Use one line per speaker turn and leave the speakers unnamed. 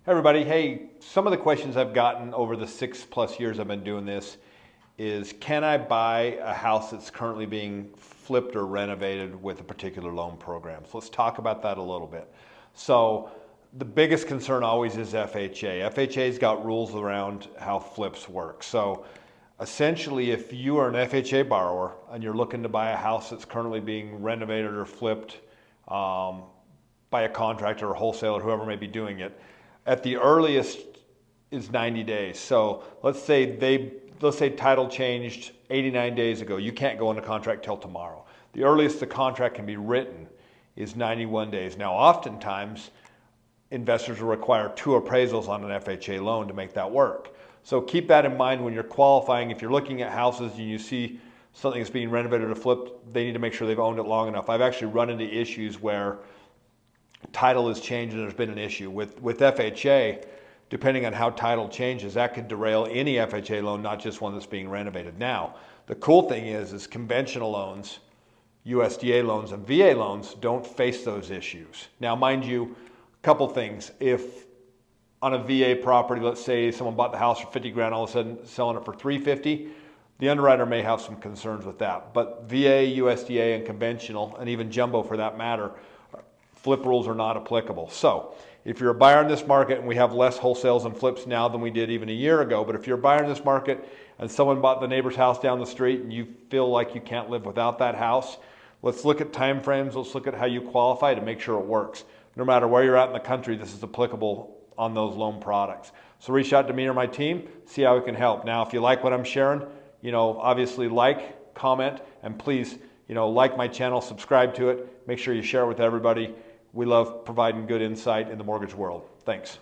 Hey everybody, hey, some of the questions I've gotten over the 6+ years I've been doing this is, can I buy a house that's currently being flipped or renovated with a particular loan program? So let's talk about that a little bit. So the biggest concern always is FHA. FHA's got rules around how flips work. So essentially, if you are an FHA borrower and you're looking to buy a house that's currently being renovated or flipped by a contractor or wholesaler, whoever may be doing it, at the earliest is 90 days. So let's say title changed 89 days ago. You can't go into contract till tomorrow. The earliest the contract can be written is 91 days. Now, oftentimes, investors will require 2 appraisals on an FHA loan to make that work. So keep that in mind when you're qualifying. If you're looking at houses and you see something that's being renovated or flipped, they need to make sure they've owned it long enough. I've actually run into issues where title has changed and there's been an issue. With FHA, depending on how title changes, that could derail any FHA loan, not just one that's being renovated. Now, the cool thing is conventional loans, USDA loans, and VA loans don't face those issues. Now, mind you, a couple things. If on a VA property, let's say someone bought the house for 50 grand, all of a sudden selling it for 350, the underwriter may have some concerns with that. But VA, USDA, and conventional, and even jumbo for that matter, flip rules are not applicable. So if you're a buyer in this market, and we have less wholesales and flips now than we did even a year ago, but if you're a buyer in this market and someone bought the neighbor's house down the street and you feel like you can't live without that house, let's look at time frames, let's look at how you qualify to make sure it works. No matter where you're at in the country, this is applicable on those loan products. So reach out to me or my team, see how we can help. Now, if you like what I'm sharing, obviously like, comment, and please, like my channel, subscribe to it, make sure you share it with everybody. We love providing good insight in the mortgage world. Thanks.